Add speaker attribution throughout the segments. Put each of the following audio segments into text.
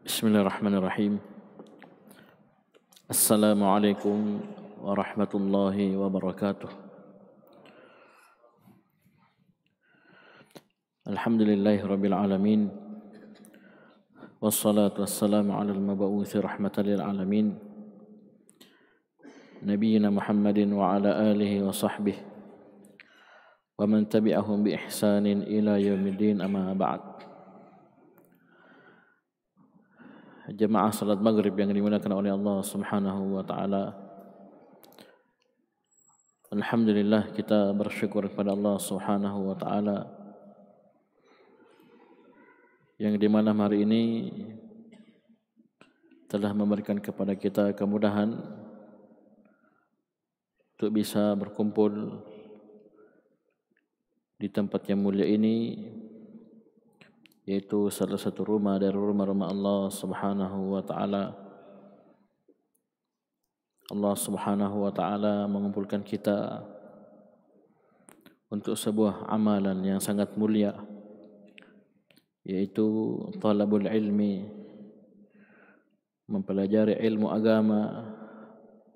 Speaker 1: Bismillahirrahmanirrahim. Assalamualaikum warahmatullahi wabarakatuh. Alhamdulillahirabbil alamin. Wassalatu wassalamu ala al-mab'uuts rahmatan lil alamin. Nabiyyina Muhammadin wa ala alihi wa sahbihi wa man tabi'ahum bi ihsanin ila yaumiddin, amma ba'd. Jemaah salat maghrib yang dimuliakan oleh Allah Subhanahu wa taala. Alhamdulillah, kita bersyukur kepada Allah Subhanahu wa taala yang di malam hari ini telah memberikan kepada kita kemudahan untuk bisa berkumpul di tempat yang mulia ini, yaitu salah satu rumah dari rumah-rumah Allah Subhanahu wa taala. Allah Subhanahu wa taala mengumpulkan kita untuk sebuah amalan yang sangat mulia, yaitu talabul ilmi, mempelajari ilmu agama,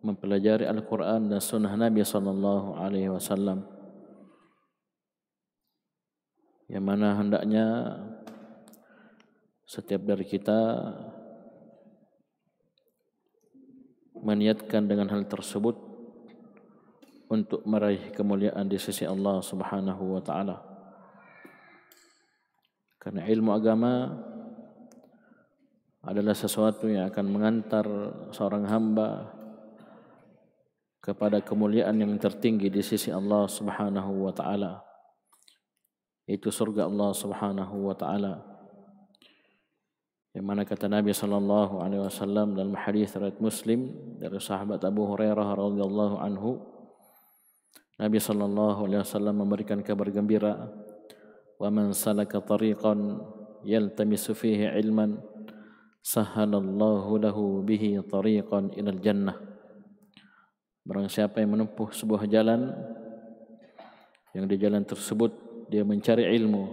Speaker 1: mempelajari Al-Quran dan sunnah Nabi sallallahu alaihi wasallam, yang mana hendaknya setiap dari kita meniatkan dengan hal tersebut untuk meraih kemuliaan di sisi Allah Subhanahu wa taala. Karena ilmu agama adalah sesuatu yang akan mengantar seorang hamba kepada kemuliaan yang tertinggi di sisi Allah Subhanahu wa taala, yaitu surga Allah Subhanahu wa taala. Yang mana kata Nabi sallallahu alaihi wasallam dalam hadis riwayat Muslim dari sahabat Abu Hurairah radhiyallahu anhu, Nabi sallallahu alaihi wasallam memberikan kabar gembira, "Wa man salaka tariqan yaltamisu fihi ilman, sahhalallahu lahu bihi tariqan ilal jannah." Barang siapa yang menempuh sebuah jalan, yang di jalan tersebut dia mencari ilmu,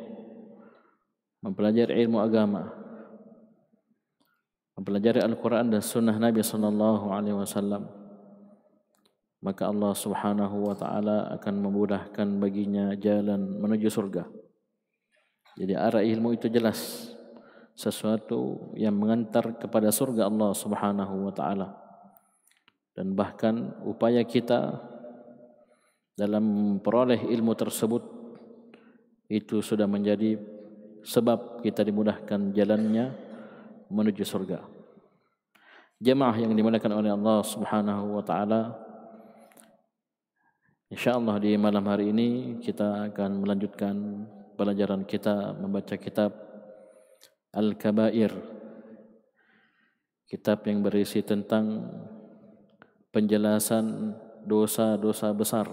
Speaker 1: mempelajari ilmu agama, mempelajari Al-Quran dan sunnah Nabi sallallahu alaihi wasallam, maka Allah Subhanahu wa taala akan memudahkan baginya jalan menuju surga. Jadi arah ilmu itu jelas, sesuatu yang mengantar kepada surga Allah Subhanahu wa taala. Dan bahkan upaya kita dalam memperoleh ilmu tersebut itu sudah menjadi sebab kita dimudahkan jalannya menuju surga. Jemaah yang dimuliakan oleh Allah Subhanahu wa taala, insyaallah di malam hari ini kita akan melanjutkan pelajaran kita membaca kitab Al-Kabair, kitab yang berisi tentang penjelasan dosa-dosa besar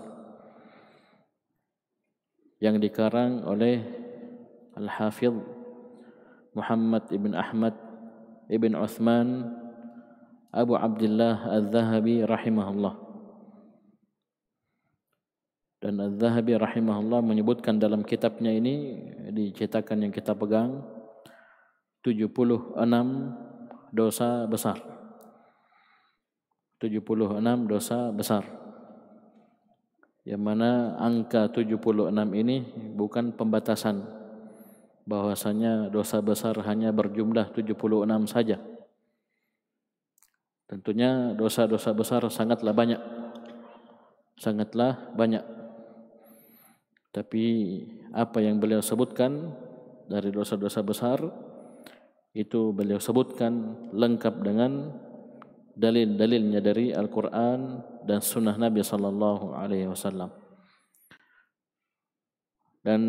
Speaker 1: yang dikarang oleh Al-Hafidh Muhammad ibn Ahmad ibn Uthman Abu Abdullah Al-Zahabi rahimahullah. Dan Al-Zahabi rahimahullah menyebutkan dalam kitabnya ini, di cetakan yang kita pegang, 76 dosa besar. 76 dosa besar. Yang mana angka 76 ini bukan pembatasan bahwasanya dosa besar hanya berjumlah 76 saja. Tentunya dosa-dosa besar sangatlah banyak. Sangatlah banyak. Tapi apa yang beliau sebutkan dari dosa-dosa besar itu beliau sebutkan lengkap dengan dalil-dalilnya dari Al-Quran dan sunnah Nabi sallallahu alaihi wasallam. Dan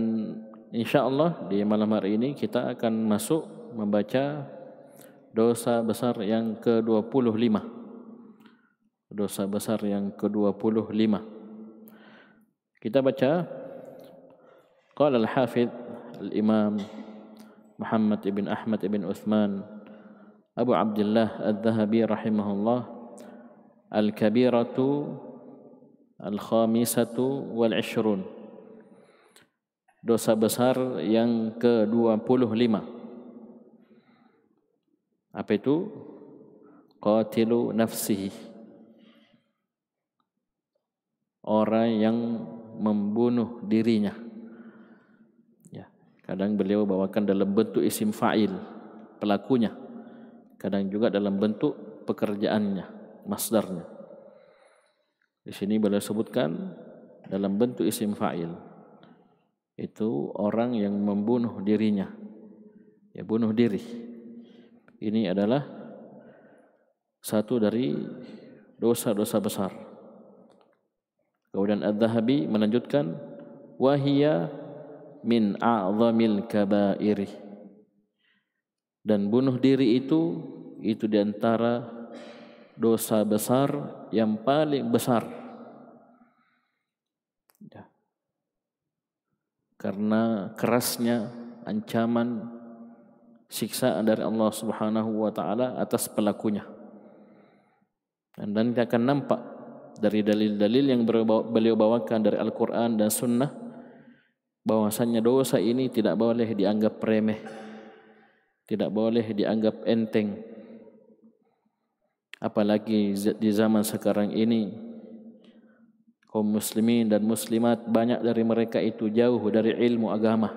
Speaker 1: insyaallah di malam hari ini kita akan masuk membaca dosa besar yang ke-25. Dosa besar yang ke-25. Kita baca, qala al-Hafidh al-Imam Muhammad ibn Ahmad ibn Uthman Abu Abdullah Al-Zahabi rahimahullah, al-kabiratu al-khamisatu wal-ishrun, dosa besar yang ke-25. Apa itu? Qatilu nafsihi. Orang yang membunuh dirinya. Ya, kadang beliau bawakan dalam bentuk isim fa'il, pelakunya. Kadang juga dalam bentuk pekerjaannya, masdarnya. Di sini beliau sebutkan dalam bentuk isim fa'il. Itu orang yang membunuh dirinya. Ya, bunuh diri. Ini adalah satu dari dosa-dosa besar. Kemudian Adz-Dzahabi melanjutkan, wahia min a'zamil kabairi. Dan bunuh diri itu di antara dosa besar yang paling besar. Ya. Karena kerasnya ancaman siksaan dari Allah Subhanahu wa taala atas pelakunya. Dan kita akan nampak dari dalil-dalil yang beliau bawakan dari Al-Quran dan Sunnah bahwasannya dosa ini tidak boleh dianggap remeh, tidak boleh dianggap enteng. Apalagi di zaman sekarang ini, kaum muslimin dan muslimat banyak dari mereka itu jauh dari ilmu agama,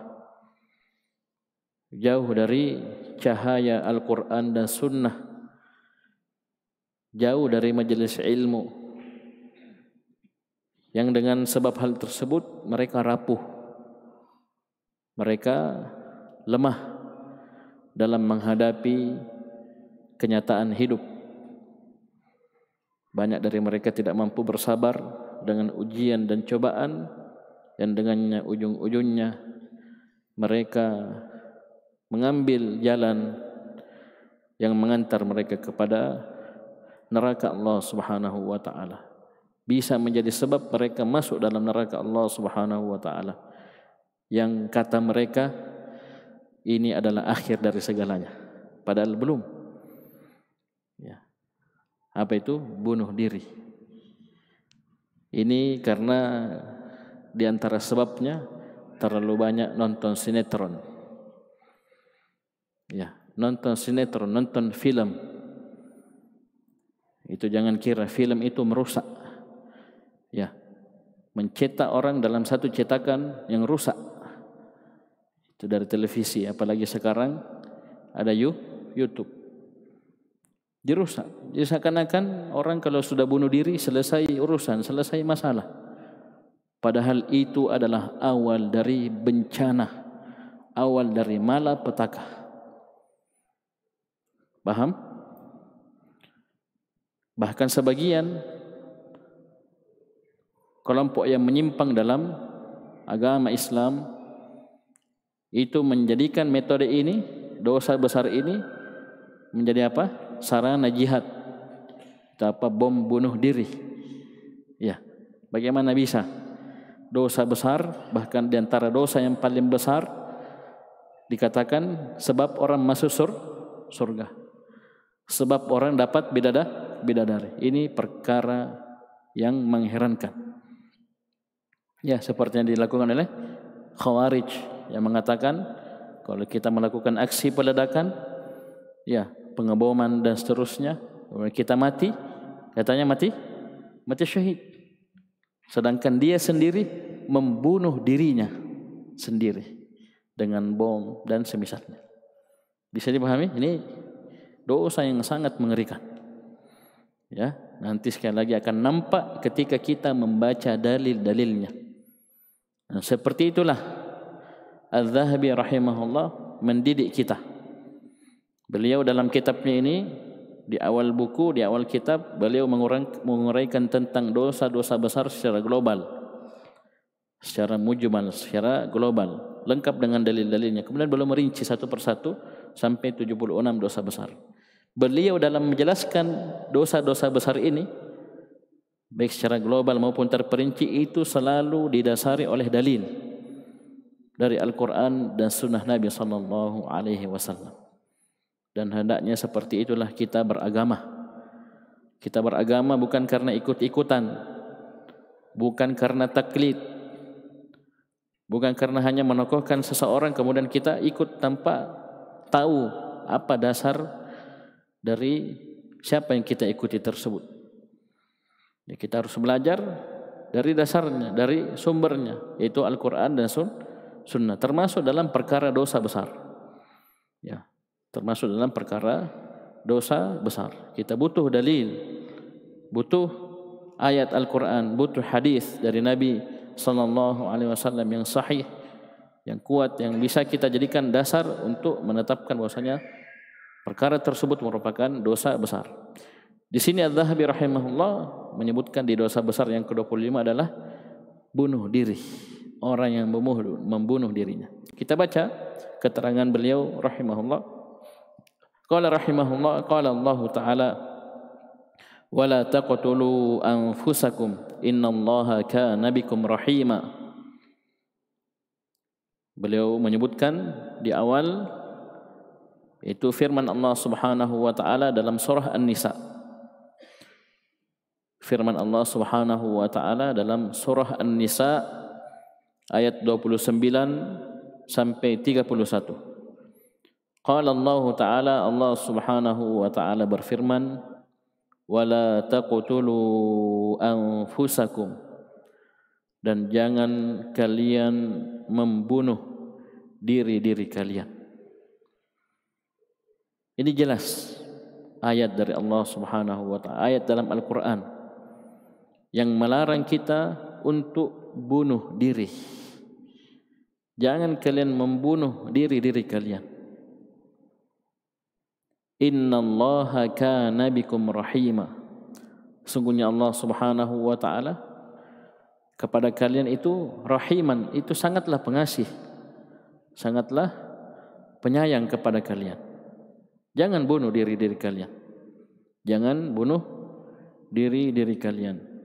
Speaker 1: jauh dari cahaya Al-Quran dan Sunnah, jauh dari majelis ilmu. Yang dengan sebab hal tersebut mereka rapuh, mereka lemah dalam menghadapi kenyataan hidup. Banyak dari mereka tidak mampu bersabar dengan ujian dan cobaan, dan dengannya ujung-ujungnya mereka mengambil jalan yang mengantar mereka kepada neraka Allah Subhanahu wa taala. Bisa menjadi sebab mereka masuk dalam neraka Allah Subhanahu wa taala, yang kata mereka ini adalah akhir dari segalanya, padahal belum. Ya. Apa itu? Bunuh diri. Ini karena di antara sebabnya terlalu banyak nonton sinetron. Ya, nonton sinetron, nonton film. Itu jangan kira film itu merusak. Ya, mencetak orang dalam satu cetakan yang rusak. Itu dari televisi, apalagi sekarang ada YouTube. Dirusak. Jadi seakan-akan orang kalau sudah bunuh diri selesai urusan, selesai masalah. Padahal itu adalah awal dari bencana, awal dari malapetaka. Paham? Bahkan sebagian kelompok yang menyimpang dalam agama Islam itu menjadikan metode ini, dosa besar ini menjadi apa? Sarana jihad. Apa? Bom bunuh diri. Ya, bagaimana bisa dosa besar, bahkan di antara dosa yang paling besar dikatakan sebab orang masuk surga, sebab orang dapat bidadari. Ini perkara yang mengherankan. Ya, seperti yang dilakukan oleh Khawarij yang mengatakan kalau kita melakukan aksi peledakan, ya, pengeboman dan seterusnya, kita mati, katanya mati syahid. Sedangkan dia sendiri membunuh dirinya sendiri dengan bom dan semisalnya. Bisa dipahami? Ini dosa yang sangat mengerikan. Ya, nanti sekali lagi akan nampak ketika kita membaca dalil-dalilnya. Nah, seperti itulah Adz-Dzahabi rahimahullah mendidik kita. Beliau dalam kitabnya ini, di awal buku, di awal kitab, beliau menguraikan tentang dosa-dosa besar secara global, secara mujmal, secara global, lengkap dengan dalil-dalilnya. Kemudian beliau merinci satu persatu sampai 76 dosa besar. Beliau dalam menjelaskan dosa-dosa besar ini, baik secara global maupun terperinci, itu selalu didasari oleh dalil dari Al-Quran dan Sunnah Nabi Sallallahu Alaihi Wasallam. Dan hendaknya seperti itulah kita beragama. Kita beragama bukan karena ikut-ikutan, bukan karena taklid, bukan karena hanya menokohkan seseorang kemudian kita ikut tanpa tahu apa dasar dari siapa yang kita ikuti tersebut. Ya, kita harus belajar dari dasarnya, dari sumbernya, yaitu Al-Quran dan Sunnah, termasuk dalam perkara dosa besar. Ya, termasuk dalam perkara dosa besar. Kita butuh dalil, butuh ayat Al-Quran, butuh hadis dari Nabi sallallahu alaihi wasallam yang sahih, yang kuat, yang bisa kita jadikan dasar untuk menetapkan bahwasanya perkara tersebut merupakan dosa besar. Di sini Adz-Dzahabi rahimahullah menyebutkan di dosa besar yang ke-25 adalah bunuh diri. Orang yang membunuh dirinya. Kita baca keterangan beliau rahimahullah. Qala rahimahullah, qala Allah Ta'ala, wa la taqtulu anfusakum innallaha kana bikum rahima. Beliau menyebutkan di awal itu firman Allah Subhanahu wa taala dalam surah An-Nisa. Firman Allah Subhanahu wa taala dalam surah An-Nisa ayat 29 sampai 31. Qala Allah taala, Allah Subhanahu wa taala berfirman, wala taqtulu anfusakum, dan jangan kalian membunuh diri-diri kalian. Ini jelas ayat dari Allah Subhanahu wa taala, ayat dalam Al-Qur'an yang melarang kita untuk bunuh diri. Jangan kalian membunuh diri-diri kalian. Innallaha kana bikum rahima. Sungguhnya Allah Subhanahu wa taala kepada kalian itu rahiman, itu sangatlah pengasih, sangatlah penyayang kepada kalian. Jangan bunuh diri-diri kalian. Jangan bunuh diri-diri kalian.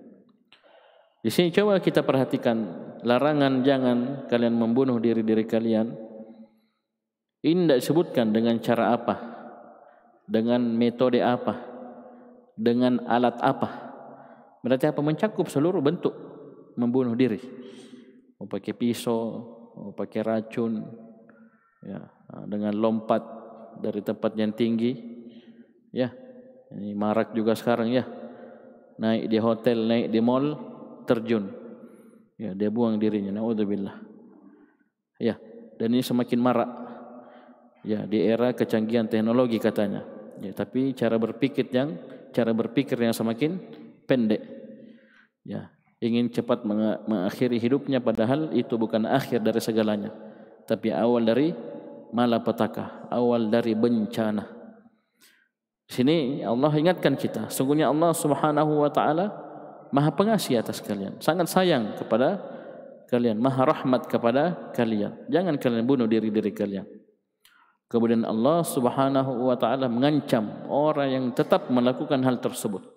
Speaker 1: Di sini coba kita perhatikan larangan jangan kalian membunuh diri-diri kalian. Ini tidak disebutkan dengan cara apa, dengan metode apa, dengan alat apa. Berarti apa? Mencakup seluruh bentuk membunuh diri. Mau pakai pisau, mau pakai racun, ya, dengan lompat dari tempat yang tinggi, ya. Ini marak juga sekarang, ya. Naik di hotel, naik di mall, terjun, ya, dia buang dirinya. Naudzubillah. Ya, dan ini semakin marak, ya, di era kecanggihan teknologi katanya. Ya, tapi cara berpikir yang semakin pendek. Ya, ingin cepat mengakhiri hidupnya, padahal itu bukan akhir dari segalanya, tapi awal dari malapetaka, awal dari bencana. Di sini Allah ingatkan kita, sungguhnya Allah Subhanahu wa taala Maha pengasih atas kalian, sangat sayang kepada kalian, maha rahmat kepada kalian. Jangan kalian bunuh diri-diri kalian. Kemudian Allah Subhanahu wa taala mengancam orang yang tetap melakukan hal tersebut.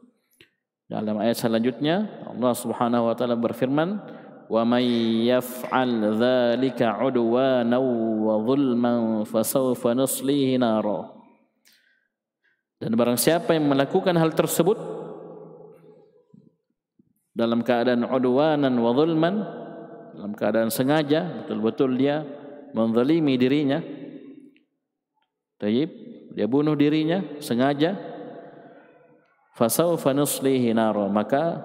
Speaker 1: Dalam ayat selanjutnya Allah Subhanahu wa taala berfirman, "Wa may yaf'al dzalika 'udwanan wa dhulman fasawfa nuslihi nara." Dan barang siapa yang melakukan hal tersebut dalam keadaan udwanan wa zulman, dalam keadaan sengaja, betul-betul dia menzalimi dirinya, dia bunuh dirinya sengaja, fasawfa nuslihi nara, maka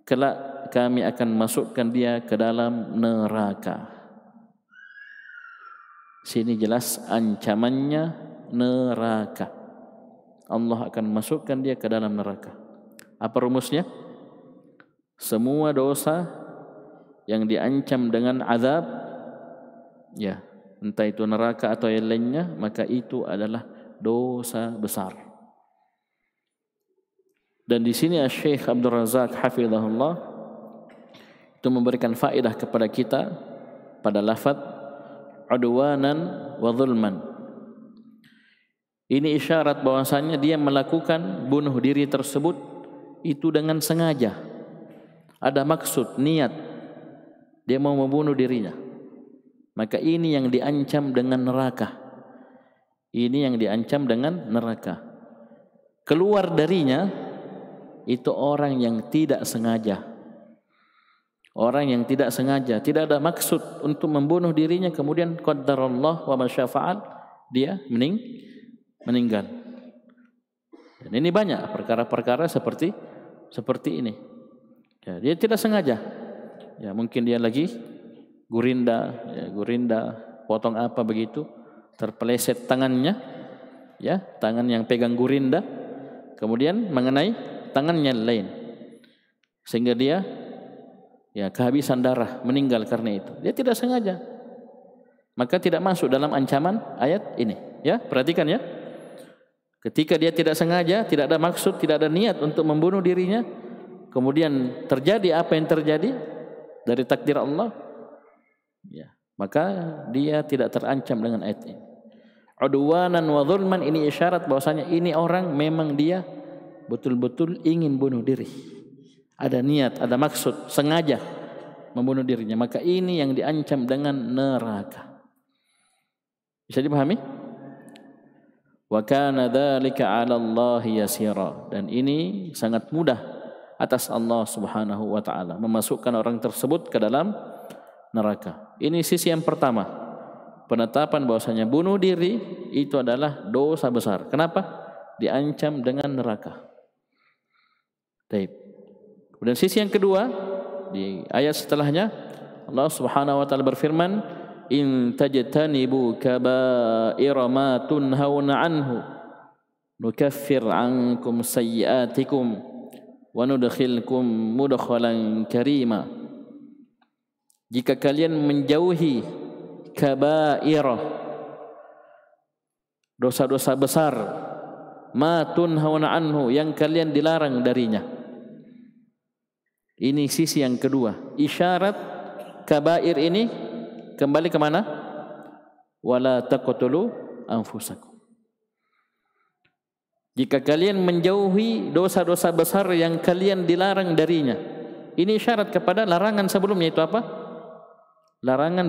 Speaker 1: kelak kami akan masukkan dia ke dalam neraka. Sini jelas ancamannya neraka. Allah akan masukkan dia ke dalam neraka. Apa rumusnya? Semua dosa yang diancam dengan azab, ya, entah itu neraka atau yang lainnya, maka itu adalah dosa besar. Dan di sini Syekh Abdul Razak hafizahullah itu memberikan faedah kepada kita pada lafaz udwanan wa zulman. Ini isyarat bahwasanya dia melakukan bunuh diri tersebut itu dengan sengaja. Ada maksud, niat, dia mau membunuh dirinya. Maka ini yang diancam dengan neraka. Ini yang diancam dengan neraka. Keluar darinya itu orang yang tidak sengaja. Orang yang tidak sengaja, tidak ada maksud untuk membunuh dirinya, kemudian qaddarallah wa ma syafa'al, dia meninggal. Dan ini banyak perkara-perkara seperti ini. Ya, dia tidak sengaja. Ya, mungkin dia lagi gurinda, potong apa begitu, terpeleset tangannya, ya, tangan yang pegang gurinda, kemudian mengenai tangannya lain, sehingga dia ya kehabisan darah, meninggal karena itu. Dia tidak sengaja, maka tidak masuk dalam ancaman ayat ini. Ya, perhatikan ya. Ketika dia tidak sengaja, tidak ada maksud, tidak ada niat untuk membunuh dirinya, kemudian terjadi apa yang terjadi dari takdir Allah, ya, maka dia tidak terancam dengan ayat ini. Udwanan wa zulman, ini isyarat bahwasanya ini orang memang dia betul-betul ingin bunuh diri. Ada niat, ada maksud, sengaja membunuh dirinya, maka ini yang diancam dengan neraka. Bisa dipahami? Wa kana dzalika 'ala Allah yasira, dan ini sangat mudah atas Allah Subhanahu wa taala memasukkan orang tersebut ke dalam neraka. Ini sisi yang pertama, penetapan bahwasanya bunuh diri itu adalah dosa besar. Kenapa? Diancam dengan neraka. Baik. Kemudian sisi yang kedua, di ayat setelahnya Allah Subhanahu wa taala berfirman, in tajtanibu kaba'ira ma tunhauna anhu nukaffir ankum sayyi'atikum wa nudkhilkum mudkhalan karima. Jika kalian menjauhi kaba'ira, dosa-dosa besar, ma tunhauna anhu, yang kalian dilarang darinya. Ini sisi yang kedua. Isyarat kaba'ir ini kembali ke mana? Wala taqtulu anfusakum. Jika kalian menjauhi dosa-dosa besar yang kalian dilarang darinya. Ini isyarat kepada larangan sebelumnya, itu apa? Larangan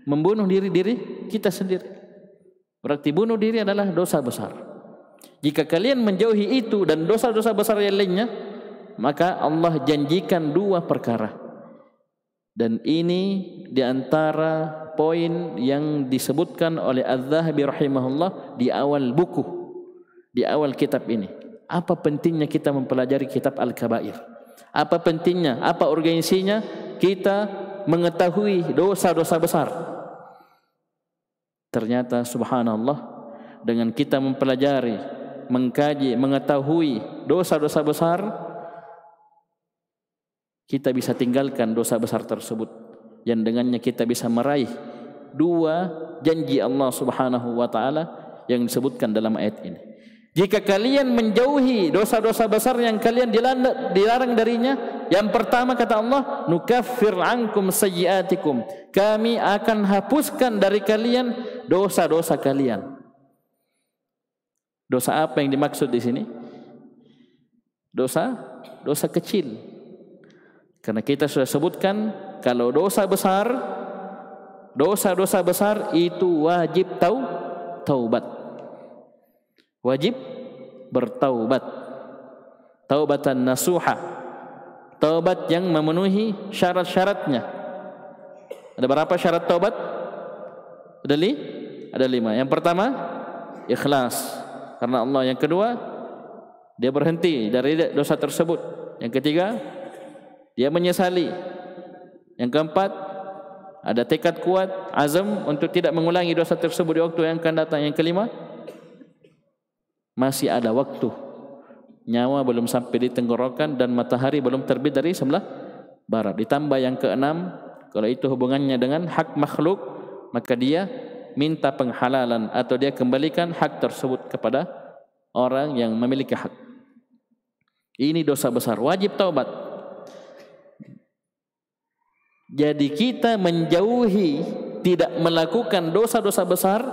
Speaker 1: membunuh diri kita sendiri. Berarti bunuh diri adalah dosa besar. Jika kalian menjauhi itu dan dosa-dosa besar yang lainnya, maka Allah janjikan dua perkara. Dan ini diantara poin yang disebutkan oleh Az-Zahabi rahimahullah di awal buku, di awal kitab ini. Apa pentingnya kita mempelajari kitab Al-Kabair? Apa pentingnya, apa urgensinya kita mengetahui dosa-dosa besar? Ternyata subhanallah, dengan kita mempelajari, mengkaji, mengetahui dosa-dosa besar, kita bisa tinggalkan dosa besar tersebut, yang dengannya kita bisa meraih dua janji Allah Subhanahu wa taala yang disebutkan dalam ayat ini. Jika kalian menjauhi dosa-dosa besar yang kalian dilarang darinya, yang pertama kata Allah, nukaffir ankum sayyiatikum, kami akan hapuskan dari kalian dosa-dosa kalian. Dosa apa yang dimaksud di sini? Dosa kecil. Karena kita sudah sebutkan kalau dosa besar, dosa-dosa besar itu wajib taubat. Wajib bertaubat. Taubatan nasuha. Taubat yang memenuhi syarat-syaratnya. Ada berapa syarat taubat? Ada 5. Yang pertama, ikhlas karena Allah. Yang kedua, dia berhenti dari dosa tersebut. Yang ketiga, dia menyesali. Yang keempat, ada tekad kuat, azam untuk tidak mengulangi dosa tersebut di waktu yang akan datang. Yang kelima, masih ada waktu. Nyawa belum sampai di tenggorokan dan matahari belum terbit dari sebelah barat. Ditambah yang keenam, kalau itu hubungannya dengan hak makhluk, maka dia minta penghalalan atau dia kembalikan hak tersebut kepada orang yang memiliki hak. Ini dosa besar, wajib taubat. Jadi kita menjauhi, tidak melakukan dosa-dosa besar,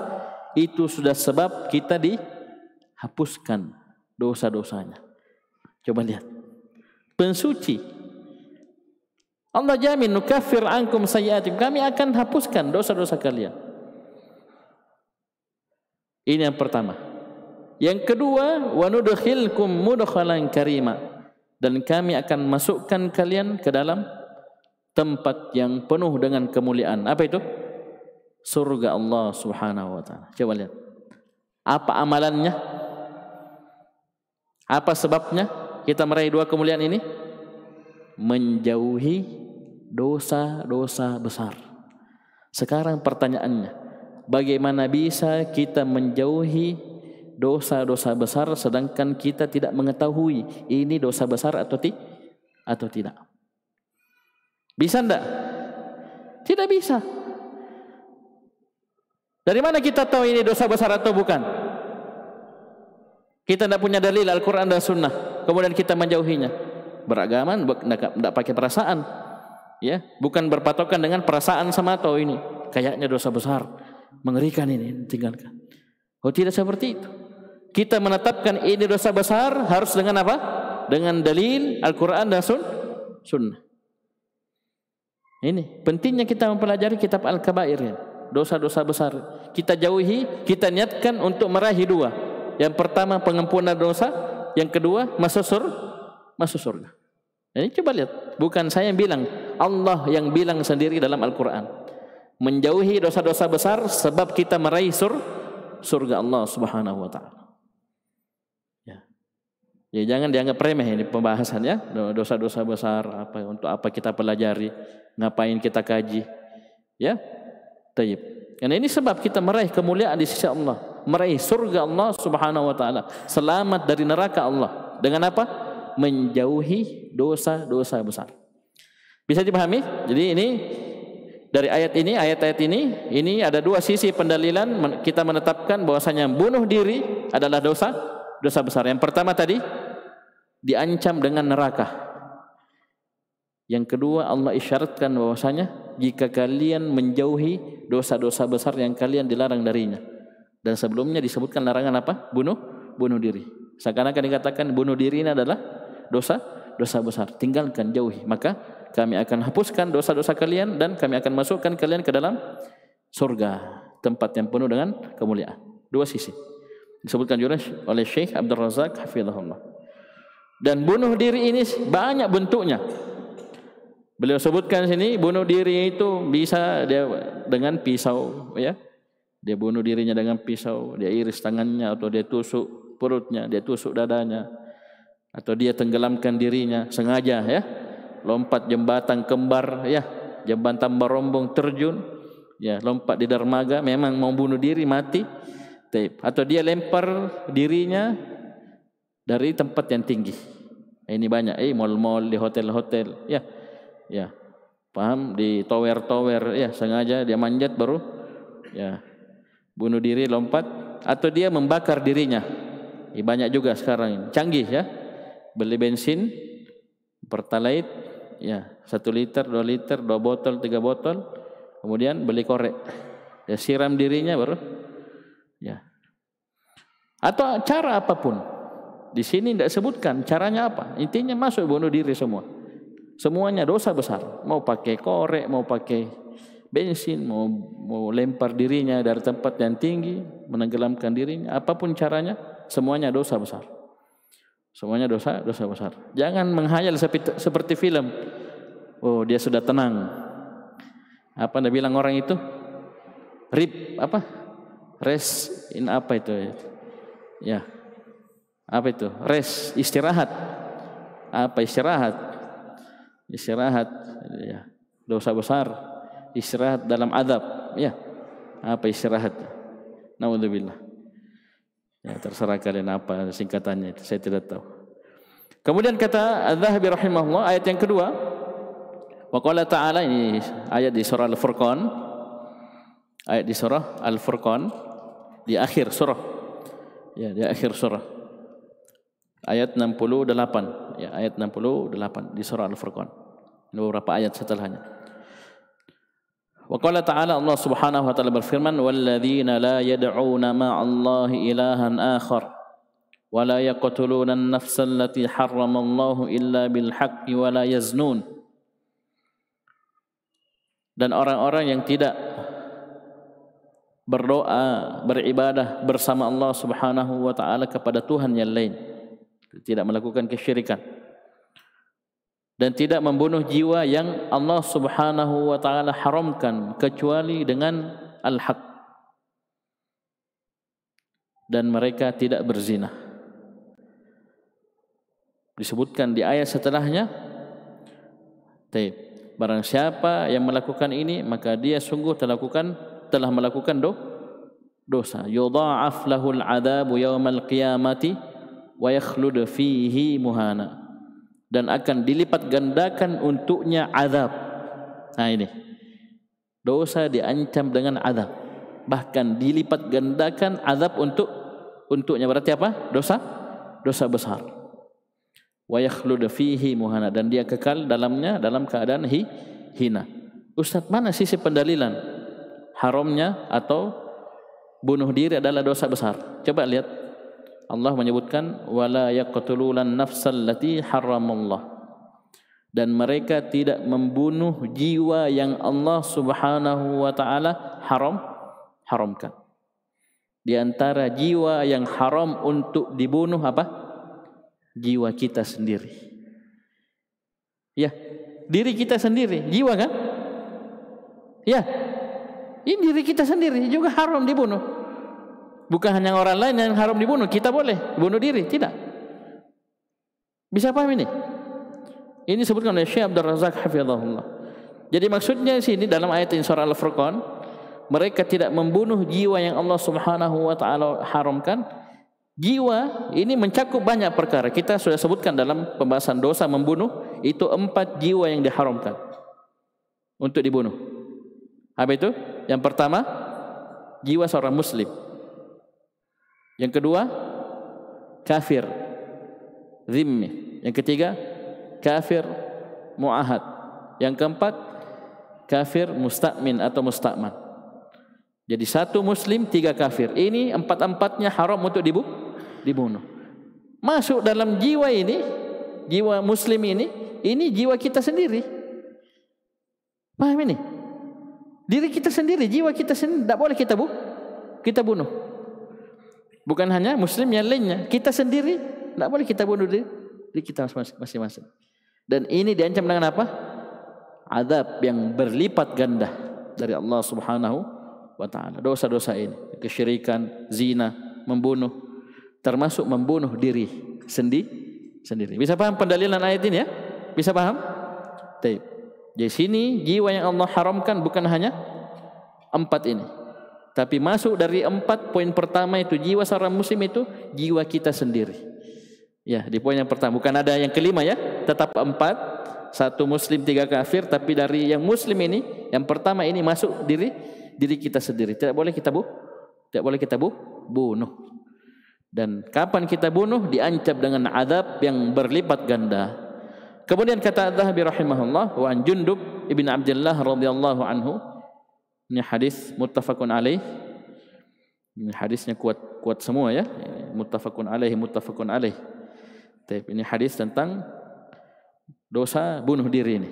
Speaker 1: itu sudah sebab kita dihapuskan dosa-dosanya. Coba lihat, pensuci. Allah jamin, nukaffir ankum sayyiatikum, kami akan hapuskan dosa-dosa kalian. Ini yang pertama. Yang kedua, wa nudkhilkum mudkhalan karima, dan kami akan masukkan kalian ke dalam tempat yang penuh dengan kemuliaan. Apa itu? Surga Allah Subhanahu wa taala. Coba lihat. Apa amalannya? Apa sebabnya kita meraih dua kemuliaan ini? Menjauhi dosa-dosa besar. Sekarang pertanyaannya, bagaimana bisa kita menjauhi dosa-dosa besar sedangkan kita tidak mengetahui ini dosa besar atau tidak? Bisa enggak? Tidak bisa. Dari mana kita tahu ini dosa besar atau bukan? Kita tidak punya dalil Al-Quran dan Sunnah, kemudian kita menjauhinya. Beragama tidak pakai perasaan, ya, bukan berpatokan dengan perasaan sama atau ini kayaknya dosa besar, mengerikan ini, tinggalkan. Oh, tidak seperti itu. Kita menetapkan ini dosa besar harus dengan apa? Dengan dalil Al-Quran dan Sunnah. Ini pentingnya kita mempelajari kitab Al-Kabair, ya. Dosa-dosa besar kita jauhi, kita niatkan untuk meraih dua. Yang pertama pengampunan dosa, yang kedua masuk surga. Ini coba lihat, bukan saya yang bilang, Allah yang bilang sendiri dalam Al-Quran. Menjauhi dosa-dosa besar sebab kita meraih surga Allah Subhanahu wa Ta'ala. Ya, jangan dianggap remeh ini pembahasan, ya. Dosa-dosa besar untuk apa kita pelajari, ngapain kita kaji, ya. Tayyib. Karena ini sebab kita meraih kemuliaan di sisi Allah, meraih surga Allah Subhanahu wa Ta'ala, selamat dari neraka Allah. Dengan apa? Menjauhi dosa-dosa besar. Bisa dipahami? Jadi ini dari ayat-ayat ini ada dua sisi pendalilan kita menetapkan bahwasanya bunuh diri adalah dosa besar. Yang pertama tadi diancam dengan neraka. Yang kedua, Allah isyaratkan bahwasanya jika kalian menjauhi dosa-dosa besar yang kalian dilarang darinya. Dan sebelumnya disebutkan larangan apa? Bunuh diri. Seakan-akan dikatakan bunuh diri ini adalah dosa besar. Tinggalkan, jauhi. Maka kami akan hapuskan dosa-dosa kalian dan kami akan masukkan kalian ke dalam surga, tempat yang penuh dengan kemuliaan. Dua sisi. Disebutkan juga oleh Syekh Abdul Razak hafizahullah. Dan bunuh diri ini banyak bentuknya. Beliau sebutkan sini bunuh diri itu bisa dia dengan pisau, ya. Dia bunuh dirinya dengan pisau, dia iris tangannya atau dia tusuk perutnya, dia tusuk dadanya, atau dia tenggelamkan dirinya sengaja, ya. Lompat jembatan kembar, ya, jembatan barombong terjun, ya, lompat di dermaga, memang mau bunuh diri mati. Atau dia lempar dirinya dari tempat yang tinggi. Ini banyak, mal-mal, di hotel-hotel, ya, paham, di tower-tower, ya, sengaja dia manjat baru, ya, bunuh diri, lompat. Atau dia membakar dirinya. Ini banyak juga sekarang, canggih, ya, beli bensin Pertalite, ya, 1 liter, 2 liter, 2 botol, 3 botol, kemudian beli korek, ya, siram dirinya baru, ya. Atau cara apapun. Di sini tidak sebutkan caranya apa. Intinya masuk bunuh diri semua. Semuanya dosa besar. Mau pakai korek, mau pakai bensin, mau lempar dirinya dari tempat yang tinggi, menenggelamkan dirinya, apapun caranya, semuanya dosa besar. Semuanya dosa besar. Jangan menghayal seperti film. Oh, dia sudah tenang. Apa anda bilang orang itu? Rest in apa itu? Ya. Apa itu? Rest, istirahat. Apa istirahat? Istirahat, ya. Dosa besar. Istirahat dalam adab, ya. Apa istirahat? Naudzubillah. Ya, terserah kalian apa singkatannya itu, saya tidak tahu. Kemudian kata Az-Zahabi rahimahullah, ayat yang kedua, wa qala ta'ala, ini ayat di surah Al-Furqan. Ayat di surah Al-Furqan di akhir surah. Ya, di akhir surah. Ayat 68, ya, ayat 68 di surah Al-Furqan. Ini beberapa ayat setelahnya. Wa qala ta'ala, Allah Subhanahu wa ta'ala berfirman, walladzina la yad'una ma'allahi ilahan akhar wa la yaqtuluna an-nafsa allati harramallahu illa bil haqqi wa la yaznun. Dan orang-orang yang tidak berdoa, beribadah bersama Allah Subhanahu wa ta'ala kepada Tuhan yang lain, tidak melakukan kesyirikan, dan tidak membunuh jiwa yang Allah Subhanahu wa ta'ala haramkan kecuali dengan al-haq, dan mereka tidak berzina. disebutkan di ayat setelahnya, barang siapa yang melakukan ini maka dia sungguh telah melakukan dosa. Yudha'af lahul 'adzabu yaumal qiyamati wa yakhlud fihi muhana. Dan akan dilipat gandakan untuknya azab. Nah ini, dosa diancam dengan azab, bahkan dilipat gandakan azab untuknya. Berarti apa? Dosa besar. Wa yakhlud fihi muhana, dan dia kekal dalamnya dalam keadaan hina. Ustaz, mana sisi pendalilan haramnya atau bunuh diri adalah dosa besar? Coba lihat, Allah menyebutkan wala yaqtululan nafsal lati haramallah, dan mereka tidak membunuh jiwa yang Allah Subhanahu wa taala haramkan. Di antara jiwa yang haram untuk dibunuh apa? Jiwa kita sendiri. Ya, diri kita sendiri, jiwa kan? Ya. Ini diri kita sendiri juga haram dibunuh. Bukan hanya orang lain yang haram dibunuh, kita boleh bunuh diri, tidak. Bisa paham ini? Ini disebutkan oleh Syekh Abdul Razak hafizahullah. Jadi maksudnya di sini dalam ayat in surah Al-Furqan, mereka tidak membunuh jiwa yang Allah Subhanahu wa taala haramkan. Jiwa ini mencakup banyak perkara. Kita sudah sebutkan dalam pembahasan dosa membunuh, itu 4 jiwa yang diharamkan untuk dibunuh. Apa itu? Yang pertama, jiwa seorang muslim. Yang kedua, kafir zimmi. Yang ketiga, kafir mu'ahad. Yang keempat, kafir musta'min atau musta'man. Jadi 1 muslim, 3 kafir. Ini 4-4-nya haram untuk dibunuh. Masuk dalam jiwa ini, jiwa muslim ini jiwa kita sendiri. Paham ini? Diri kita sendiri, jiwa kita sendiri, tidak boleh kita bunuh. Bukan hanya muslim, yang lainnya, kita sendiri tidak boleh kita bunuh diri kita masing-masing. Dan ini diancam dengan apa? Azab yang berlipat ganda dari Allah Subhanahu wa taala. Dosa-dosa ini, kesyirikan, zina, membunuh, termasuk membunuh diri sendiri. Bisa paham pendalilan ayat ini ya? Bisa paham? Baik. Di sini jiwa yang Allah haramkan bukan hanya 4 ini, tapi masuk dari 4 poin pertama itu, jiwa seorang muslim itu jiwa kita sendiri. Ya, di poin yang pertama, bukan ada yang kelima ya, tetap 4, 1 muslim 3 kafir, tapi dari yang muslim ini, yang pertama ini masuk diri kita sendiri. Tidak boleh kita bunuh. Dan kapan kita bunuh diancam dengan azab yang berlipat ganda. Kemudian kata Az-Zahabi rahimahullah, wa an Jundub ibn Abdullah radhiyallahu anhu. Ini hadis muttafaqun alaih. Ini hadisnya kuat semua ya. Muttafaqun alaih. Ini hadis tentang dosa bunuh diri ini.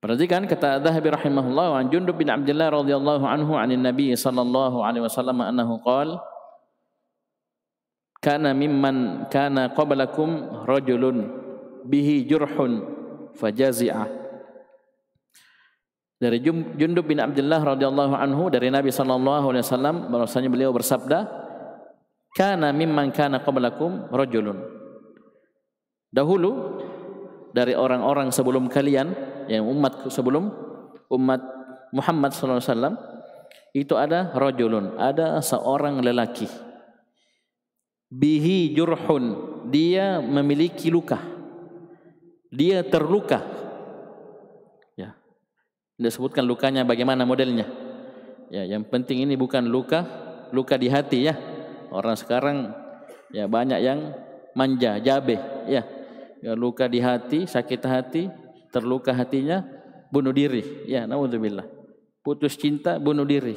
Speaker 1: Perhatikan kata Az-Zahabi rahimahullah, wa an Jundub bin Abdullah radhiyallahu anhu 'anil Nabi sallallahu alaihi wasallam annahu qala kana mimman kana qablakum rajulun bihi jurhun fajazi'ah. Dari Jundub bin Abdullah radhiyallahu anhu dari Nabi sallallahu alaihi wasallam, bahwasanya beliau bersabda, kana mimman kana qablakum rajulun. Dahulu dari orang-orang sebelum kalian, yang sebelum umat Muhammad sallallahu alaihi wasallam, itu ada rajulun, ada seorang lelaki. Bihi jurhun, dia memiliki luka. Dia terluka. Ya. Disebutkan lukanya bagaimana modelnya. Ya, yang penting ini bukan luka di hati ya. Orang sekarang ya banyak yang manja, jabe ya. Ya, luka di hati, sakit hati, terluka hatinya, bunuh diri. Ya, naudzubillah. Putus cinta, bunuh diri.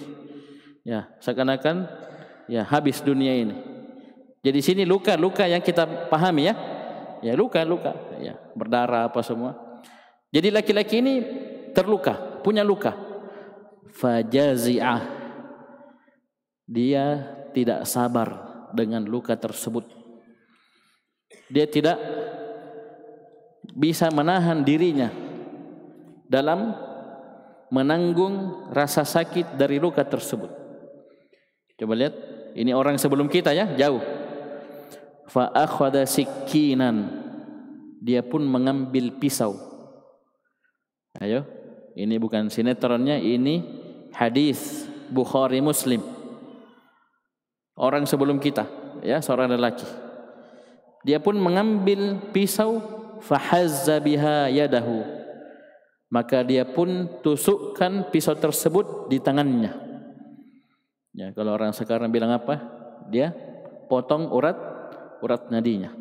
Speaker 1: Ya, seakan-akan ya habis dunia ini. Jadi sini luka yang kita pahami ya. Ya, luka ya, berdarah apa semua. Jadi laki-laki ini terluka, punya luka. Fajazi'ah. Dia tidak sabar dengan luka tersebut. Dia tidak bisa menahan dirinya dalam menanggung rasa sakit dari luka tersebut. Coba lihat, ini orang sebelum kita ya, jauh. fa akhadha sikkinan, dia pun mengambil pisau. Ayo, ini bukan sinetronnya, ini hadis Bukhari Muslim. Orang sebelum kita, ya, seorang lelaki. Dia pun mengambil pisau, fahazza biha yadahu, maka dia pun tusukkan pisau tersebut di tangannya. Ya, kalau orang sekarang bilang apa? Dia potong urat nadinya.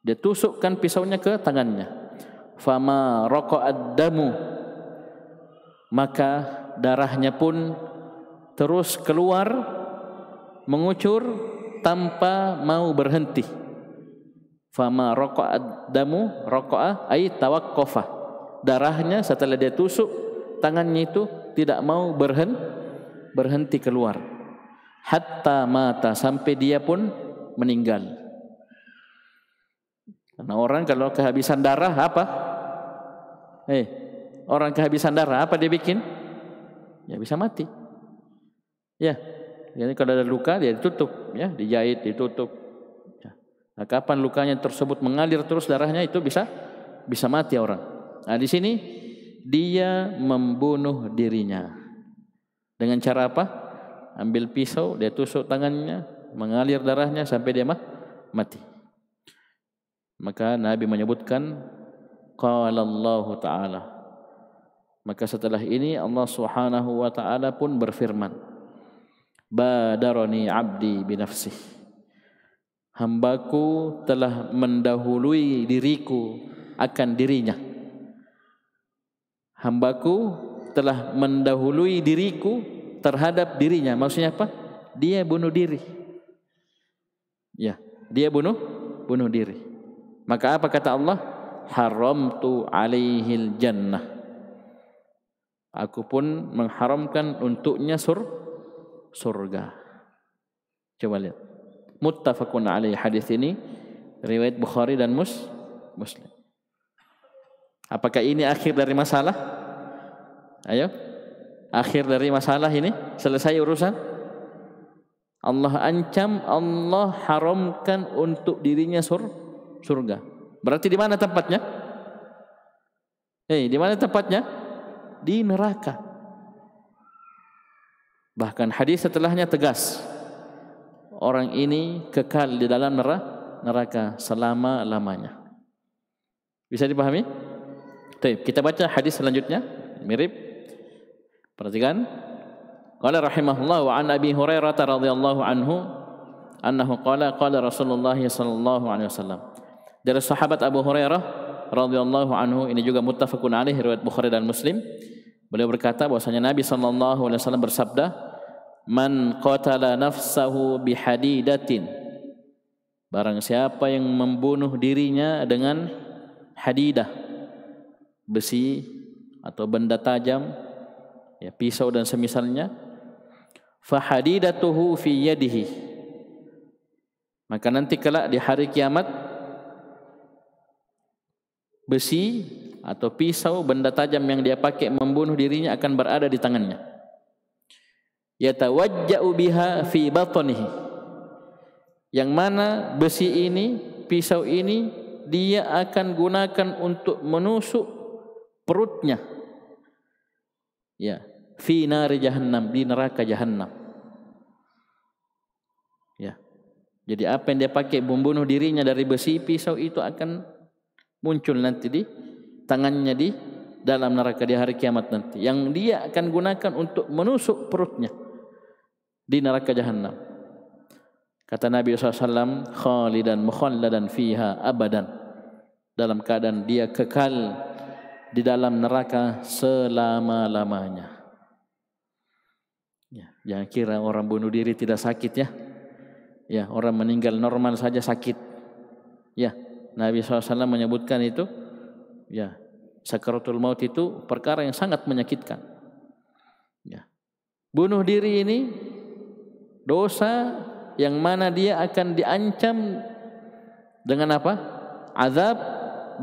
Speaker 1: Dia tusukkan pisaunya ke tangannya. Fama raqa'ad damu, maka darahnya pun terus keluar, mengucur tanpa mau berhenti. Fama raqa'ad damu, raqa'a ay tawaqqafa. Darahnya setelah dia tusuk tangannya itu tidak mau berhenti keluar. Hatta mata, sampai dia pun meninggal. Karena orang kalau kehabisan darah apa? Orang kehabisan darah apa dia bikin? Ya bisa mati. Ya, jadi kalau ada luka dia ditutup, ya, dijahit, ditutup. Ya. Nah, kapan lukanya tersebut mengalir terus darahnya, itu bisa mati orang. Nah, di sini dia membunuh dirinya dengan cara apa? Ambil pisau, dia tusuk tangannya, mengalir darahnya sampai dia mati. Maka Nabi menyebutkan qala Allah Ta'ala. Maka setelah ini Allah Subhanahu wa Ta'ala pun berfirman, badarani abdi binafsih, hambaku telah mendahului diriku akan dirinya. Hambaku telah mendahului diriku terhadap dirinya. Maksudnya apa? Dia bunuh diri. Ya, dia bunuh diri. Maka apa kata Allah? Haramtu alaihil jannah, aku pun mengharamkan untuknya surga. Coba lihat. Muttafaqun alaih, hadis ini riwayat Bukhari dan Muslim. Apakah ini akhir dari masalah? Ayo, akhir dari masalah ini? Selesai urusan? Allah ancam, Allah haramkan untuk dirinya surga. Berarti di mana tempatnya? Di mana tempatnya? Di neraka. Bahkan hadis setelahnya tegas, orang ini kekal di dalam neraka selama-lamanya. Bisa dipahami? Kita baca hadis selanjutnya, mirip. Perhatikan. Qala rahimahullah wa an Abi Hurairah radhiyallahu anhu annahu qala qala Rasulullah sallallahu alaihi wasallam. Dari sahabat Abu Hurairah radhiyallahu anhu, ini juga muttafaqun alaih, riwayat Bukhari dan Muslim. Beliau berkata bahwasanya Nabi sallallahu alaihi wasallam bersabda, "Man qatala nafsahu bihadidatin." Barang siapa yang membunuh dirinya dengan hadidah, besi atau benda tajam, ya, pisau dan semisalnya, fa hadidatuhu fi yadihi, maka nanti kelak di hari kiamat besi atau pisau, benda tajam yang dia pakai membunuh dirinya akan berada di tangannya. Yatawajja'u biha fi batnihi, yang mana besi ini, pisau ini dia akan gunakan untuk menusuk perutnya. Ya, fi nari jahannam, di neraka jahannam. Ya. Jadi apa yang dia pakai membunuh dirinya dari besi, pisau, itu akan muncul nanti di tangannya di dalam neraka di hari kiamat nanti, yang dia akan gunakan untuk menusuk perutnya di neraka jahannam. Kata Nabi SAW, khalidan mukhalladan fiha abadan, dalam keadaan dia kekal di dalam neraka selama-lamanya. Ya, jangan kira orang bunuh diri tidak sakit, ya. Ya, orang meninggal normal saja sakit. Ya, Nabi SAW menyebutkan itu, ya, sakaratul maut itu perkara yang sangat menyakitkan. Ya. Bunuh diri ini dosa yang mana dia akan diancam dengan apa? Azab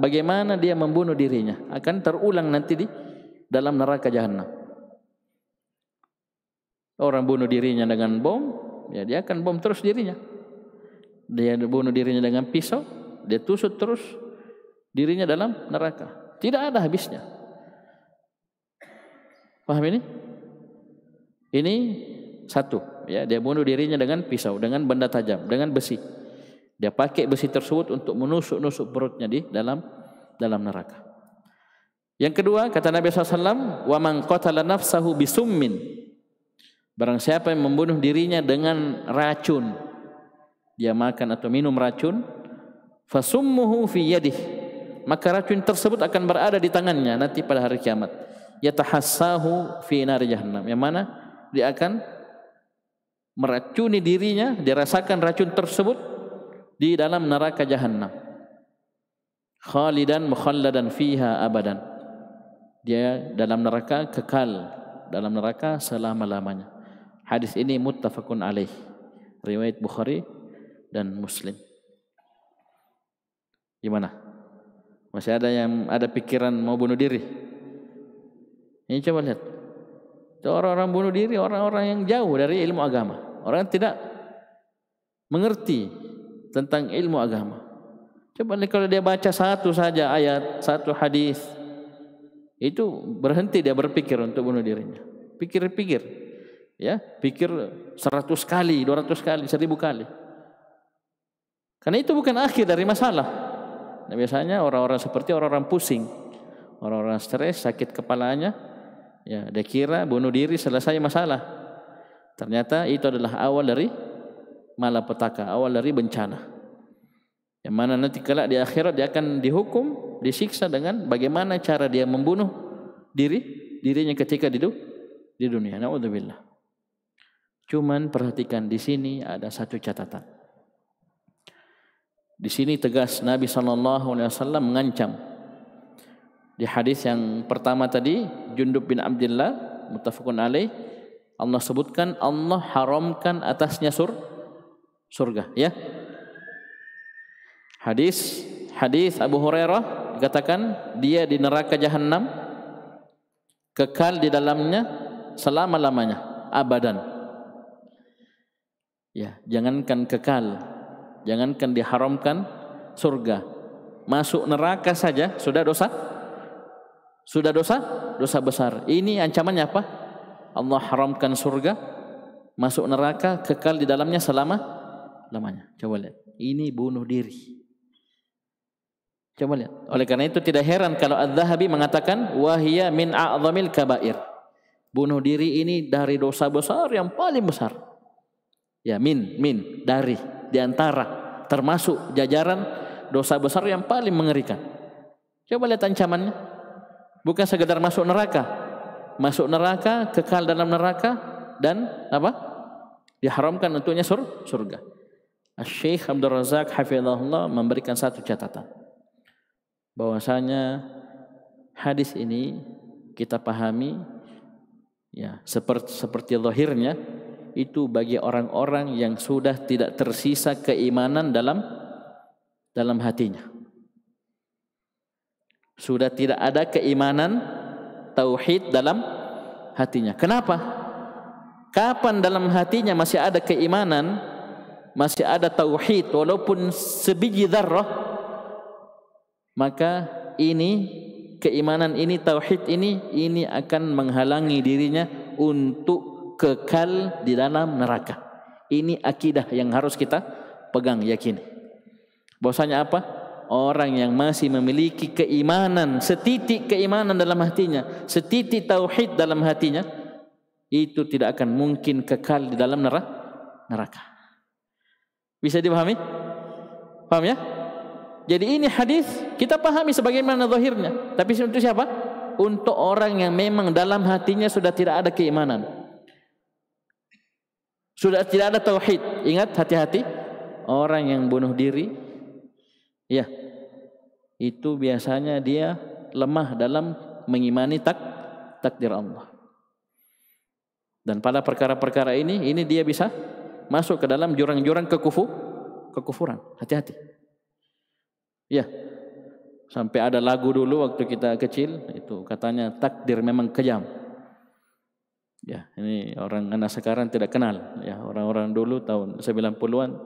Speaker 1: bagaimana dia membunuh dirinya, akan terulang nanti di dalam neraka jahanam. Orang bunuh dirinya dengan bom, ya dia akan bom terus dirinya. Dia bunuh dirinya dengan pisau, dia tusuk terus dirinya dalam neraka. Tidak ada habisnya. Paham ini? Ini satu, ya, dia bunuh dirinya dengan pisau, dengan benda tajam, dengan besi. Dia pakai besi tersebut untuk menusuk-nusuk perutnya di dalam neraka. Yang kedua, kata Nabi SAW, wa man qatala nafsahu bisummin, barang siapa yang membunuh dirinya dengan racun, dia makan atau minum racun, fasummuhu fi yadih, maka racun tersebut akan berada di tangannya nanti pada hari kiamat. Yatahassahu fi nar jahannam, yang mana dia akan meracuni dirinya, dia rasakan racun tersebut di dalam neraka jahannam. Khalidan mukhalladan fiha abadan, dia dalam neraka kekal, dalam neraka selama-lamanya. Hadis ini muttafaqun alaih, riwayat Bukhari dan Muslim. Gimana? Masih ada yang ada pikiran mau bunuh diri? Ini coba lihat. Orang-orang bunuh diri, orang-orang yang jauh dari ilmu agama, orang yang tidak mengerti tentang ilmu agama. Coba lihat, kalau dia baca satu saja ayat, satu hadis, itu berhenti dia berpikir untuk bunuh dirinya. Pikir-pikir, ya, pikir 100 kali, 200 kali, 1000 kali. Karena itu bukan akhir dari masalah. Nah, biasanya orang-orang seperti orang-orang pusing, orang-orang stres, sakit kepalanya, ya, dia kira bunuh diri selesai masalah. Ternyata itu adalah awal dari malapetaka, awal dari bencana. Yang mana nanti kelak di akhirat dia akan dihukum, disiksa dengan bagaimana cara dia membunuh dirinya ketika di dunia. Naudzubillah. Cuman perhatikan, di sini ada satu catatan. Di sini tegas Nabi SAW mengancam. Di hadis yang pertama tadi, Jundub bin Abdullah, muttafaqun alaih, Allah sebutkan Allah haramkan atasnya surga, ya. Hadis Abu Hurairah dikatakan dia di neraka Jahannam, kekal di dalamnya selama-lamanya, abadan. Ya, jangankan kekal, jangankan diharamkan surga, masuk neraka saja sudah dosa besar. Ini ancamannya apa? Allah haramkan surga, masuk neraka, kekal di dalamnya selama-lamanya. Coba lihat, ini bunuh diri. Coba lihat. Oleh karena itu tidak heran kalau Az-Zahabi mengatakan wahiyya min a'zamil kabair. Bunuh diri ini dari dosa besar yang paling besar. Ya, min dari, di antara, termasuk jajaran dosa besar yang paling mengerikan. Coba lihat ancamannya. Bukan sekedar masuk neraka. Masuk neraka, kekal dalam neraka, dan apa? Diharamkan untuknya surga. Syekh Abdul Razak hafizahullah memberikan satu catatan, bahwasanya hadis ini kita pahami, ya, seperti zahirnya itu bagi orang-orang yang sudah tidak tersisa keimanan dalam hatinya. Sudah tidak ada keimanan tauhid dalam hatinya. Kenapa? Kapan dalam hatinya masih ada keimanan, masih ada tauhid walaupun sebiji dzarrah, maka ini keimanan ini, tauhid ini akan menghalangi dirinya untuk kekal di dalam neraka. Ini akidah yang harus kita pegang, yakini. Bahwasanya apa? Orang yang masih memiliki keimanan, setitik keimanan dalam hatinya, setitik tauhid dalam hatinya, itu tidak akan mungkin kekal di dalam neraka. Bisa dipahami? Paham ya? Jadi ini hadis kita pahami sebagaimana zahirnya, tapi untuk siapa? Untuk orang yang memang dalam hatinya sudah tidak ada keimanan, sudah tidak ada tauhid. Ingat, hati-hati, orang yang bunuh diri, ya, itu biasanya dia lemah dalam mengimani takdir Allah. Dan pada perkara-perkara ini dia bisa masuk ke dalam jurang-jurang kekufuran. Hati-hati. Ya, sampai ada lagu dulu waktu kita kecil, itu katanya takdir memang kejam. Ya, ini orang anak sekarang tidak kenal. Ya, orang-orang dulu tahun 90-an,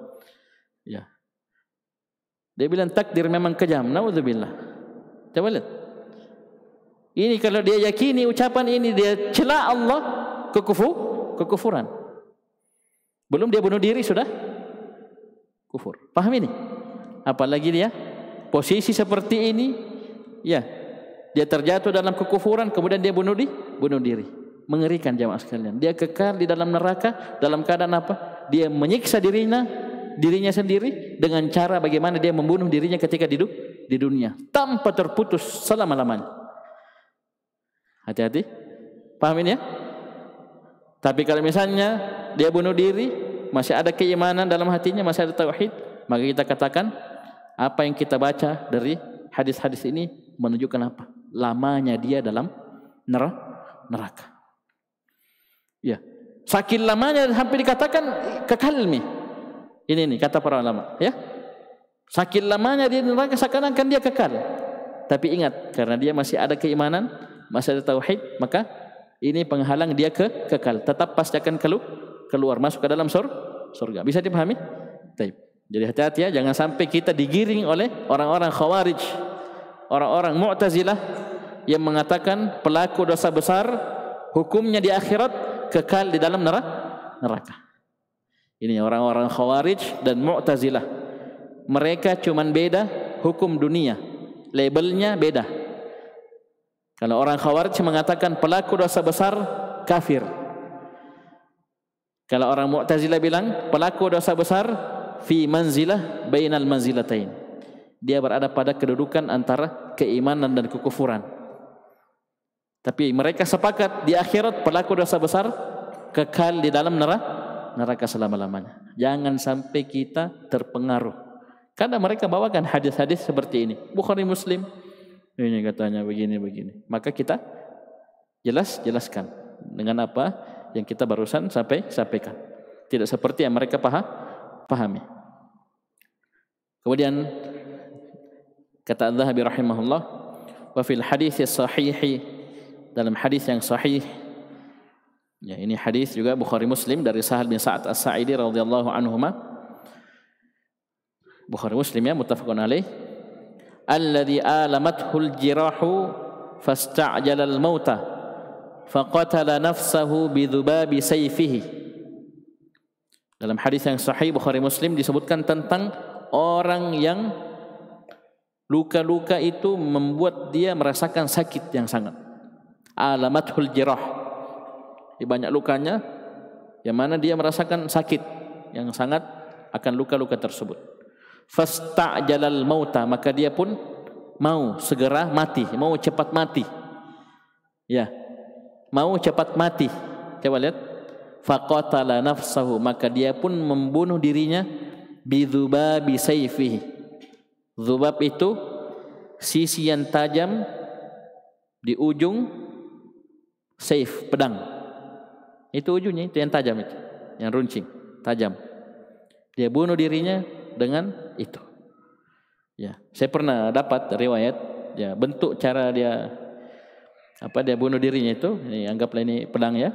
Speaker 1: Ya. Dia bilang takdir memang kejam. Naudzubillah. Coba lihat. Ini kalau dia yakini ucapan ini, dia cela Allah, kekufuran. Belum dia bunuh diri sudah kufur. Paham ini? Apalagi dia posisi seperti ini, ya, dia terjatuh dalam kekufuran, kemudian dia bunuh diri. Mengerikan jamaah sekalian. Dia kekal di dalam neraka dalam keadaan apa? Dia menyiksa dirinya sendiri dengan cara bagaimana dia membunuh dirinya ketika di dunia tanpa terputus selama-lamanya. Hati-hati. Paham ini ya? Tapi kalau misalnya dia bunuh diri, masih ada keimanan dalam hatinya, masih ada tauhid, maka kita katakan apa yang kita baca dari hadis-hadis ini menunjukkan apa? Lamanya dia dalam neraka. Ya, saking lamanya hampir dikatakan kekal nih. Ini kata para ulama, ya. Saking lamanya dia di neraka seakan-akan dia kekal. Tapi ingat, karena dia masih ada keimanan, masih ada tauhid, maka ini penghalang dia kekal. Tetap pasti akan keluar masuk ke dalam surga. Bisa dipahami? Baik. Jadi hati-hati ya, jangan sampai kita digiring oleh orang-orang Khawarij, orang-orang Mu'tazilah yang mengatakan pelaku dosa besar hukumnya di akhirat kekal di dalam neraka. Ini orang-orang Khawarij dan Mu'tazilah. Mereka cuman beda hukum dunia, labelnya beda. Kalau orang Khawarij mengatakan pelaku dosa besar kafir. Kalau orang Mu'tazilah bilang pelaku dosa besar fi manzilah bainal manzilatain. Dia berada pada kedudukan antara keimanan dan kekufuran. Tapi mereka sepakat di akhirat pelaku dosa besar kekal di dalam neraka selama-lamanya. Jangan sampai kita terpengaruh. Karena mereka bawakan hadis-hadis seperti ini. Bukhari Muslim. Ini katanya begini. Maka kita jelaskan dengan apa yang kita barusan sampaikan. Tidak seperti yang mereka pahami. Kemudian kata Az-Zahabi rahimahullah, wa fil hadits sahihi, dalam hadis yang sahih, ya, ini hadis juga Bukhari Muslim dari Sahal bin Sa'ad As-Sa'idi radhiyallahu anhuma. Bukhari Muslim ya, muttafaqun alaih. Alladhi alamathul jirahu fasta'jala al-mauta faqatala nafsahu bidhubabi sayfihi. Dalam hadis yang sahih Bukhari Muslim disebutkan tentang orang yang luka-luka itu membuat dia merasakan sakit yang sangat. Alamathul jirah, di banyak lukanya yang mana dia merasakan sakit yang sangat akan luka-luka tersebut. Fasta'jalal mauta, maka dia pun mau segera mati, mau cepat mati. Ya, mau cepat mati. Coba lihat. Faqatala nafsahu, maka dia pun membunuh dirinya bidhubabi sayfihi. Dhubab itu sisi yang tajam di ujung saif, pedang. Itu ujungnya, itu yang tajam itu, yang runcing, tajam. Dia bunuh dirinya dengan itu. Ya, saya pernah dapat riwayat, ya, bentuk cara dia bunuh dirinya itu. Ini anggaplah ini pedang ya.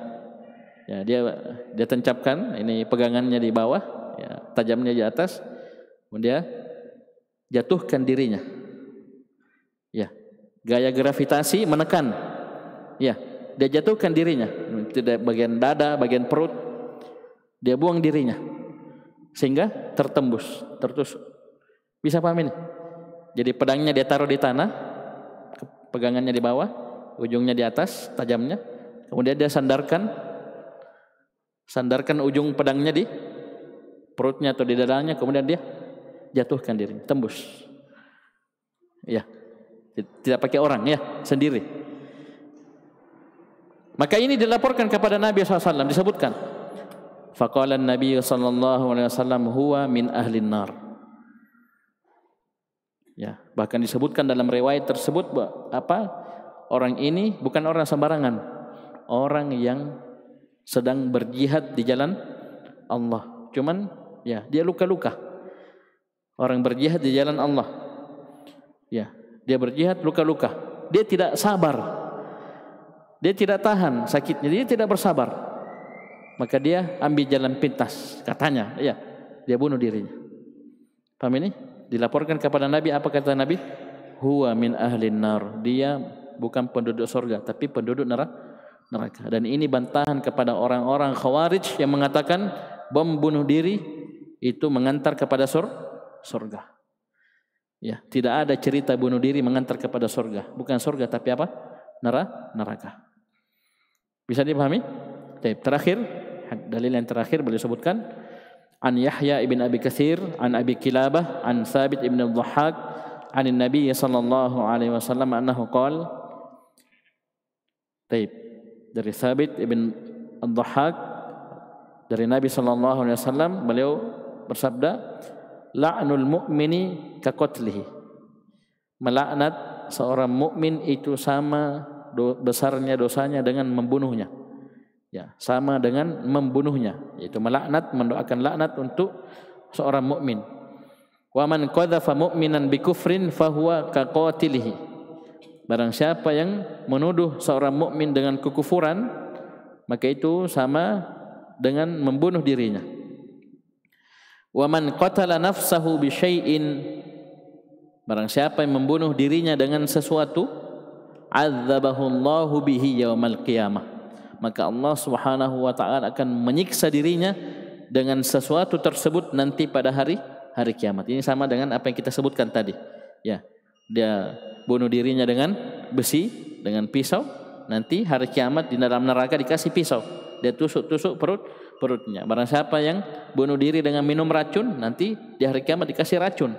Speaker 1: Ya, dia tancapkan ini pegangannya di bawah, ya, tajamnya di atas. Kemudian dia jatuhkan dirinya. Ya, gaya gravitasi menekan. Ya, dia jatuhkan dirinya, tidak bagian dada, bagian perut, dia buang dirinya sehingga tertusuk. Bisa paham ini? Jadi pedangnya dia taruh di tanah, pegangannya di bawah, ujungnya di atas, tajamnya. Kemudian dia sandarkan ujung pedangnya di perutnya atau di dadanya, kemudian dia jatuhkan dirinya, tembus. Ya, tidak pakai orang, ya, sendiri. Maka ini dilaporkan kepada Nabi SAW, disebutkan. Faqala Nabi SAW huwa min ahlin nar. Ya, bahkan disebutkan dalam riwayat tersebut orang ini bukan orang sembarangan, orang yang sedang berjihad di jalan Allah. Cuman ya, dia luka-luka. Orang berjihad di jalan Allah. Ya, dia berjihad luka-luka. Dia tidak sabar. Dia tidak tahan sakitnya, dia tidak bersabar. Maka dia ambil jalan pintas, katanya, ya, dia bunuh dirinya. Paham ini? Dilaporkan kepada Nabi, apa kata Nabi? Huwa min ahlin nar. Dia bukan penduduk surga, tapi penduduk neraka. Dan ini bantahan kepada orang-orang Khawarij yang mengatakan bom bunuh diri itu mengantar kepada surga. Ya, tidak ada cerita bunuh diri mengantar kepada surga. Bukan surga tapi apa? Neraka. Bisa dipahami? Terakhir, dalil yang terakhir beliau sebutkan an Yahya ibn Abi Katsir an Abi Kilabah an Thabit ibn al-Dhahhak an Nabi sallallahu alaihi wasallam annahu qala. Dari Thabit ibn al-Dhahhak dari Nabi sallallahu alaihi wasallam beliau bersabda, la'nul mu'mini ka qatlihi. Melaknat seorang mukmin itu sama besarnya dosanya dengan membunuhnya. Ya, sama dengan membunuhnya, yaitu melaknat, mendoakan laknat untuk seorang mukmin. Wa man qadhafa mu'minan bi kufrin fahuwa ka qatilihi. Barang siapa yang menuduh seorang mukmin dengan kekufuran, maka itu sama dengan membunuh dirinya. Wa man qatala nafsahu bi syai'in, barang siapa yang membunuh dirinya dengan sesuatu, azzabahu Allahu bihi yaumal qiyamah, maka Allah Subhanahu wa taala akan menyiksa dirinya dengan sesuatu tersebut nanti pada hari kiamat. Ini sama dengan apa yang kita sebutkan tadi. Ya, dia bunuh dirinya dengan besi, dengan pisau, nanti hari kiamat di dalam neraka dikasih pisau. Dia tusuk-tusuk perutnya. Barang siapa yang bunuh diri dengan minum racun, nanti di hari kiamat dikasih racun.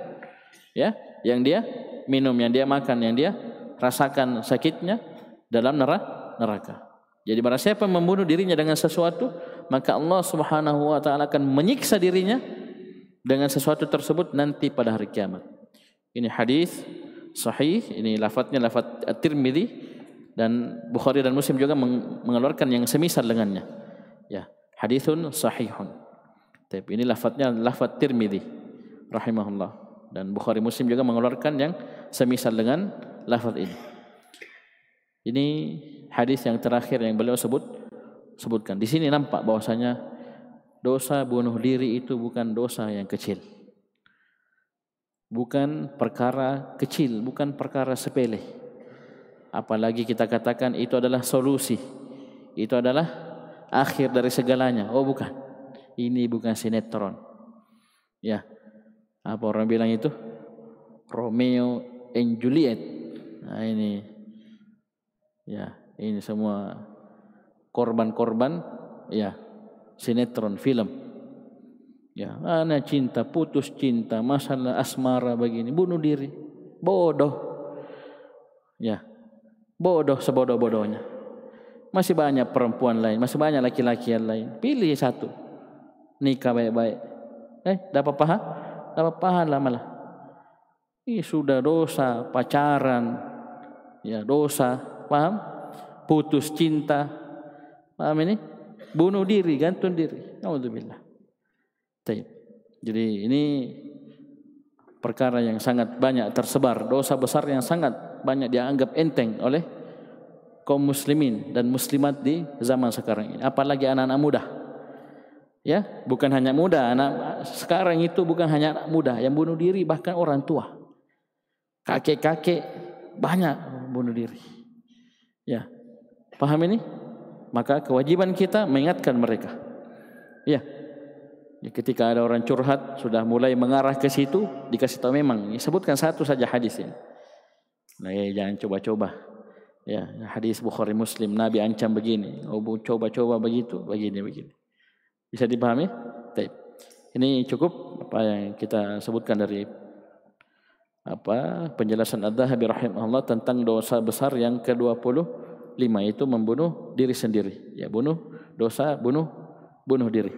Speaker 1: Ya, yang dia minum, yang dia makan, yang dia rasakan sakitnya dalam neraka. Jadi barang siapa membunuh dirinya dengan sesuatu, maka Allah Subhanahu wa taala akan menyiksa dirinya dengan sesuatu tersebut nanti pada hari kiamat. Ini hadis sahih, ini lafadznya lafadz At-Tirmidzi, dan Bukhari dan Muslim juga mengeluarkan yang semisal dengannya. Ya, haditsun sahihun. Tapi ini lafadznya lafadz Tirmidzi rahimahullah, dan Bukhari Muslim juga mengeluarkan yang semisal dengan lafadz ini. Ini hadis yang terakhir yang beliau sebutkan. Di sini nampak bahwasanya dosa bunuh diri itu bukan dosa yang kecil. Bukan perkara kecil, bukan perkara sepele. Apalagi kita katakan itu adalah solusi. Itu adalah akhir dari segalanya. Oh bukan. Ini bukan sinetron. Ya. Apa orang bilang itu? Romeo and Juliet. Nah ini. Ya, ini semua korban-korban ya sinetron film. Ya, anak cinta, putus cinta, masalah asmara begini, bunuh diri. Bodoh. Ya. Bodoh sebodoh-bodohnya. Masih banyak perempuan lain, masih banyak laki-laki yang lain. Pilih satu. Nikah baik-baik. Dapat paha? Dapat pahala malah. Ini sudah dosa pacaran. Ya, dosa. Paham? Putus cinta. Paham ini? Bunuh diri, gantung diri. Alhamdulillah. Jadi ini perkara yang sangat banyak tersebar, dosa besar yang sangat banyak dianggap enteng oleh kaum muslimin dan muslimat di zaman sekarang ini. Apalagi anak-anak muda. Ya, bukan hanya muda, anak sekarang itu bukan hanya anak muda yang bunuh diri, bahkan orang tua. Kakek-kakek banyak bunuh diri. Ya, paham ini? Maka kewajiban kita mengingatkan mereka. Ya, ketika ada orang curhat sudah mulai mengarah ke situ, dikasih tahu memang. Sebutkan satu saja hadis ini. Nah, jangan coba-coba. Ya, hadis Bukhari Muslim, Nabi ancam begini. Oh, coba-coba begitu, begini. Bisa dipahami? Baik. Ini cukup apa yang kita sebutkan dari penjelasan Ad-Dhahabi rahimahullah tentang dosa besar yang ke-25, yaitu membunuh diri sendiri. Ya, bunuh diri.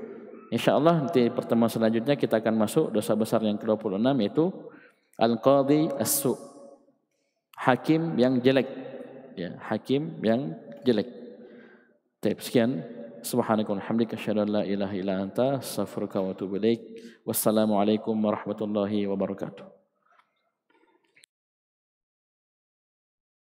Speaker 1: Insyaallah nanti pertemuan selanjutnya kita akan masuk dosa besar yang ke-26, yaitu al-qadhi as-su', hakim yang jelek. Ya, hakim yang jelek. Baik, sekian. Subhanaka wa bihamdika asyhadu an la ilaha illa anta astaghfiruka wa atubu ilaik. Wassalamualaikum warahmatullahi wabarakatuh.